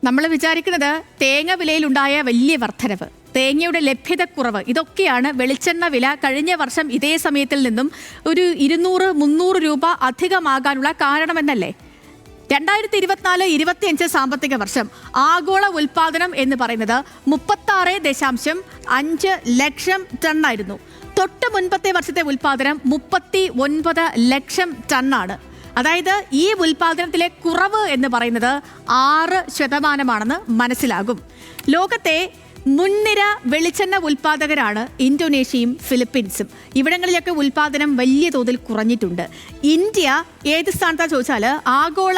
നമ്മൾ വിചാരിക്കുന്നത് തേങ്ങ വിലയിലുണ്ടായ വലിയ വർധനവ്, തേങ്ങയുടെ ലഭ്യതക്കുറവ്, ഇതൊക്കെയാണ് വെളിച്ചെണ്ണ വില കഴിഞ്ഞ വർഷം ഇതേ സമയത്തിൽ നിന്നും ഒരു 200-300 രൂപ അധികമാകാനുള്ള കാരണമെന്നല്ലേ? 2024-25 സാമ്പത്തിക വർഷം ആഗോള ഉൽപാദനം എന്ന് പറയുന്നത് 36.5 ലക്ഷം ടണ്ണായിരുന്നു. തൊട്ട് മുൻപത്തെ വർഷത്തെ ഉൽപാദനം 39 ലക്ഷം ടണ്ണാണ്. അതായത് ഈ ഉൽപാദനത്തിലെ കുറവ് എന്ന് പറയുന്നത് 6% മനസ്സിലാകും. ലോകത്തെ മുൻനിര വെളിച്ചെണ്ണ ഉൽപാദകരാണ് ഇന്തോനേഷ്യയും ഫിലിപ്പീൻസും. ഇവിടങ്ങളിലൊക്കെ ഉൽപാദനം വലിയ തോതിൽ കുറഞ്ഞിട്ടുണ്ട്. ഇന്ത്യ ഏത് സ്ഥാനത്താ ചോദിച്ചാൽ ആഗോള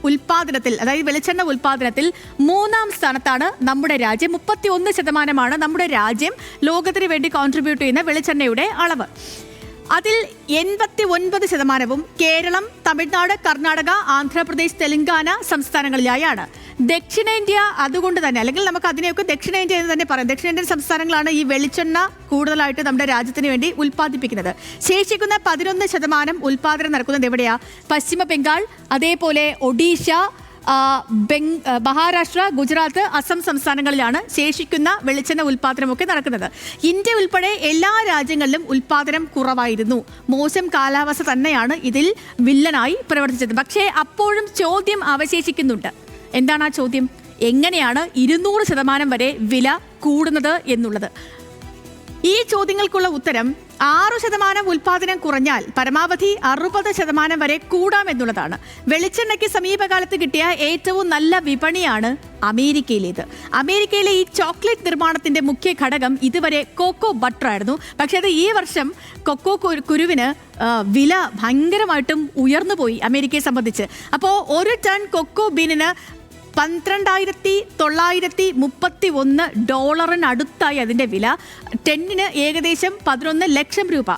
ഉൽപാദനത്തിൽ, അതായത് വെളിച്ചെണ്ണ ഉൽപാദനത്തിൽ 3-ാം സ്ഥാനത്താണ് നമ്മുടെ രാജ്യം. 31% നമ്മുടെ രാജ്യം ലോകത്തിന് വേണ്ടി കോൺട്രിബ്യൂട്ട് ചെയ്യുന്ന വെളിച്ചെണ്ണയുടെ അളവ്. അതിൽ 89% കേരളം, തമിഴ്നാട്, കർണാടക, ആന്ധ്രാപ്രദേശ്, തെലങ്കാന സംസ്ഥാനങ്ങളിലായാണ്. ദക്ഷിണേന്ത്യ അതുകൊണ്ട് തന്നെ, അല്ലെങ്കിൽ നമുക്ക് അതിനെയൊക്കെ ദക്ഷിണേന്ത്യ എന്ന് തന്നെ പറയാം. ദക്ഷിണേന്ത്യൻ സംസ്ഥാനങ്ങളാണ് ഈ വെളിച്ചെണ്ണ കൂടുതലായിട്ട് നമ്മുടെ രാജ്യത്തിന് വേണ്ടി ഉൽപ്പാദിപ്പിക്കുന്നത്. ശേഷിക്കുന്ന 11% ഉൽപ്പാദനം നടക്കുന്നത് എവിടെയാ? പശ്ചിമ ബംഗാൾ, അതേപോലെ ഒഡീഷ, മഹാരാഷ്ട്ര, ഗുജറാത്ത്, അസം സംസ്ഥാനങ്ങളിലാണ് ശേഷിക്കുന്ന വെളിച്ചെണ്ണ ഉൽപ്പാദനമൊക്കെ നടക്കുന്നത്. ഇന്ത്യ ഉൾപ്പെടെ എല്ലാ രാജ്യങ്ങളിലും ഉൽപ്പാദനം കുറവായിരുന്നു. മോശം കാലാവസ്ഥ തന്നെയാണ് ഇതിൽ വില്ലനായി പ്രവർത്തിച്ചത്. പക്ഷേ അപ്പോഴും ചോദ്യം അവശേഷിക്കുന്നുണ്ട്. എന്താണ് ആ ചോദ്യം? എങ്ങനെയാണ് 200% വരെ വില കൂടുന്നത് എന്നുള്ളത്. ഈ ചോദ്യങ്ങൾക്കുള്ള ഉത്തരം 6% ഉൽപാദനം കുറഞ്ഞാൽ പരമാവധി 60% വരെ കൂടാമെന്നുള്ളതാണ്. വെളിച്ചെണ്ണയ്ക്ക് സമീപകാലത്ത് കിട്ടിയ ഏറ്റവും നല്ല വിപണിയാണ് അമേരിക്കയിലേത്. അമേരിക്കയിലെ ഈ ചോക്ലേറ്റ് നിർമ്മാണത്തിന്റെ മുഖ്യ ഘടകം ഇതുവരെ കൊക്കോ ബട്ടർ ആയിരുന്നു. പക്ഷേ അത് ഈ വർഷം കൊക്കോ കുരുവിന് വില ഭയങ്കരമായിട്ടും ഉയർന്നുപോയി അമേരിക്കയെ സംബന്ധിച്ച്. അപ്പോൾ 1 ടൺ കൊക്കോ ബീനിന് $12,931 അടുത്തായി അതിൻ്റെ വില. ടെന്നിന് ഏകദേശം 11 ലക്ഷം രൂപ.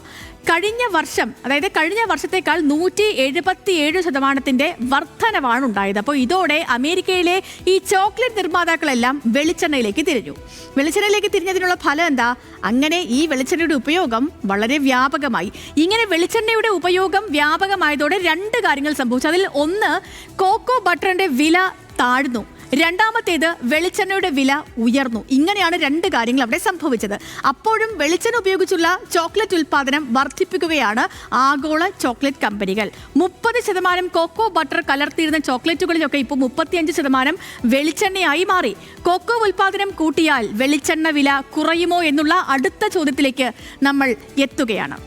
കഴിഞ്ഞ വർഷം, അതായത് കഴിഞ്ഞ വർഷത്തേക്കാൾ 177% വർധനവാണ് ഉണ്ടായത്. അപ്പോൾ ഇതോടെ അമേരിക്കയിലെ ഈ ചോക്ലേറ്റ് നിർമ്മാതാക്കളെല്ലാം വെളിച്ചെണ്ണയിലേക്ക് തിരിഞ്ഞു. വെളിച്ചെണ്ണയിലേക്ക് തിരിഞ്ഞതിനുള്ള ഫലം എന്താ? അങ്ങനെ ഈ വെളിച്ചെണ്ണയുടെ ഉപയോഗം വളരെ വ്യാപകമായി. ഇങ്ങനെ വെളിച്ചെണ്ണയുടെ ഉപയോഗം വ്യാപകമായതോടെ 2 കാര്യങ്ങൾ സംഭവിച്ചു. അതിൽ ഒന്ന്, കോക്കോ ബട്ടറിന്റെ വില താഴ്ന്നു. രണ്ടാമത്തേത്, വെളിച്ചെണ്ണയുടെ വില ഉയർന്നു. ഇങ്ങനെയാണ് 2 കാര്യങ്ങൾ അവിടെ സംഭവിച്ചത്. അപ്പോഴും വെളിച്ചെണ്ണ ഉപയോഗിച്ചുള്ള ചോക്ലേറ്റ് ഉൽപ്പാദനം വർദ്ധിപ്പിക്കുകയാണ് ആഗോള ചോക്ലേറ്റ് കമ്പനികൾ. 30% കോക്കോ ബട്ടർ കലർത്തിയിരുന്ന ചോക്ലേറ്റുകളിലൊക്കെ ഇപ്പോൾ 35% വെളിച്ചെണ്ണയായി മാറി. കോക്കോ ഉൽപ്പാദനം കൂട്ടിയാൽ വെളിച്ചെണ്ണ വില കുറയുമോ എന്നുള്ള അടുത്ത ചോദ്യത്തിലേക്ക് നമ്മൾ എത്തുകയാണ്.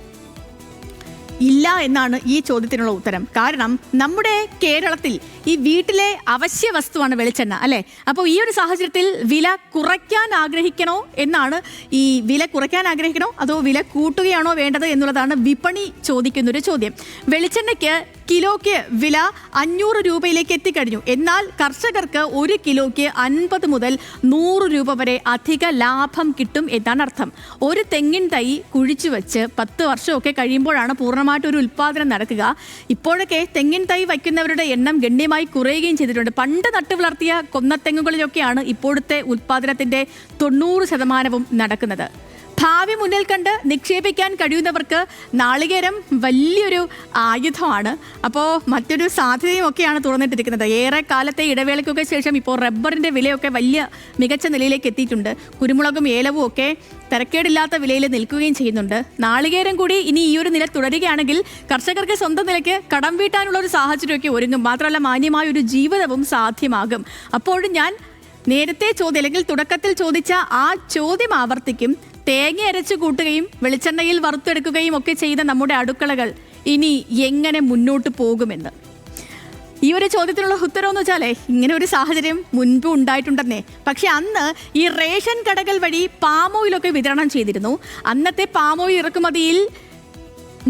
ഇല്ല എന്നാണ് ഈ ചോദ്യത്തിനുള്ള ഉത്തരം. കാരണം നമ്മുടെ കേരളത്തിൽ ഈ വീട്ടിലെ അവശ്യ വസ്തുവാണ് വെളിച്ചെണ്ണ, അല്ലേ? അപ്പോൾ ഈ ഒരു സാഹചര്യത്തിൽ വില കുറയ്ക്കാൻ ആഗ്രഹിക്കണോ എന്നാണ്, ഈ വില കുറയ്ക്കാൻ ആഗ്രഹിക്കണോ അതോ വില കൂട്ടുകയാണോ വേണ്ടത് എന്നുള്ളതാണ് വിപണി ചോദിക്കുന്നൊരു ചോദ്യം. വെളിച്ചെണ്ണയ്ക്ക് കിലോയ്ക്ക് വില 500 രൂപയിലേക്ക് എത്തിക്കഴിഞ്ഞു. എന്നാൽ കർഷകർക്ക് 1 കിലോയ്ക്ക് 50 മുതൽ 100 രൂപ വരെ അധിക ലാഭം കിട്ടും എന്നാണ് അർത്ഥം. ഒരു തെങ്ങിൻ തൈ കുഴിച്ചു വെച്ച് 10 വർഷമൊക്കെ കഴിയുമ്പോഴാണ് പൂർണ്ണമായിട്ടൊരു ഉൽപ്പാദനം നടക്കുക. ഇപ്പോഴൊക്കെ തെങ്ങിൻ തൈ വയ്ക്കുന്നവരുടെ എണ്ണം ഗണ്യമായി കുറയുകയും ചെയ്തിട്ടുണ്ട്. പണ്ട് നട്ടു വളർത്തിയ കൊന്നത്തെങ്ങുകളിലൊക്കെയാണ് ഇപ്പോഴത്തെ ഉൽപ്പാദനത്തിൻ്റെ 90% നടക്കുന്നത്. ഭാവി മുന്നിൽ കണ്ട് നിക്ഷേപിക്കാൻ കഴിയുന്നവർക്ക് നാളികേരം വലിയൊരു ആയുധമാണ്. അപ്പോൾ മറ്റൊരു സാധ്യതയും ഒക്കെയാണ് തുറന്നിട്ടിരിക്കുന്നത്. ഏറെ കാലത്തെ ഇടവേളയ്ക്കൊക്കെ ശേഷം ഇപ്പോൾ റബ്ബറിൻ്റെ വിലയൊക്കെ വലിയ മികച്ച നിലയിലേക്ക് എത്തിയിട്ടുണ്ട്. കുരുമുളകും ഏലവും ഒക്കെ തരക്കേടില്ലാത്ത വിലയിൽ നിൽക്കുകയും ചെയ്യുന്നുണ്ട്. നാളികേരം കൂടി ഇനി ഈ ഒരു നില തുടരുകയാണെങ്കിൽ കർഷകർക്ക് സ്വന്തം നിലയ്ക്ക് കടം വീട്ടാനുള്ള ഒരു സാഹചര്യമൊക്കെ ഒരുങ്ങും. മാത്രമല്ല മാന്യമായ ഒരു ജീവിതവും സാധ്യമാകും. അപ്പോഴും ഞാൻ നേരത്തെ അല്ലെങ്കിൽ തുടക്കത്തിൽ ചോദിച്ച ആ ചോദ്യം ആവർത്തിക്കും. തേങ്ങ അരച്ചു കൂട്ടുകയും വെളിച്ചെണ്ണയിൽ വറുത്തെടുക്കുകയും ഒക്കെ ചെയ്ത നമ്മുടെ അടുക്കളകൾ ഇനി എങ്ങനെ മുന്നോട്ട് പോകുമെന്ന്. ഈ ഒരു ചോദ്യത്തിനുള്ള ഉത്തരം എന്ന് വെച്ചാലേ, ഇങ്ങനെ ഒരു സാഹചര്യം മുൻപ് ഉണ്ടായിട്ടുണ്ടെന്നേ. പക്ഷെ അന്ന് ഈ റേഷൻ കടകൾ വഴി പാമോയിലൊക്കെ വിതരണം ചെയ്തിരുന്നു. അന്നത്തെ പാമോയിൽ ഇറക്കുമതിയിൽ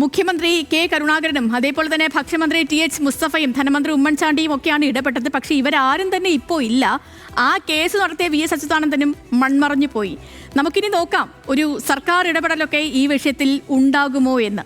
മുഖ്യമന്ത്രി കെ കരുണാകരനും അതേപോലെ തന്നെ ഭക്ഷ്യമന്ത്രി TH മുസ്തഫയും ധനമന്ത്രി ഉമ്മൻചാണ്ടിയും ഒക്കെയാണ് ഇടപെട്ടത്. പക്ഷേ ഇവരാരും തന്നെ ഇപ്പോൾ ഇല്ല. ആ കേസ് നടത്തിയ VS അച്യുതാനന്ദനും മൺമറഞ്ഞു പോയി. നമുക്കിനി നോക്കാം ഒരു സർക്കാർ ഇടപെടലൊക്കെ ഈ വിഷയത്തിൽ ഉണ്ടാകുമോ എന്ന്.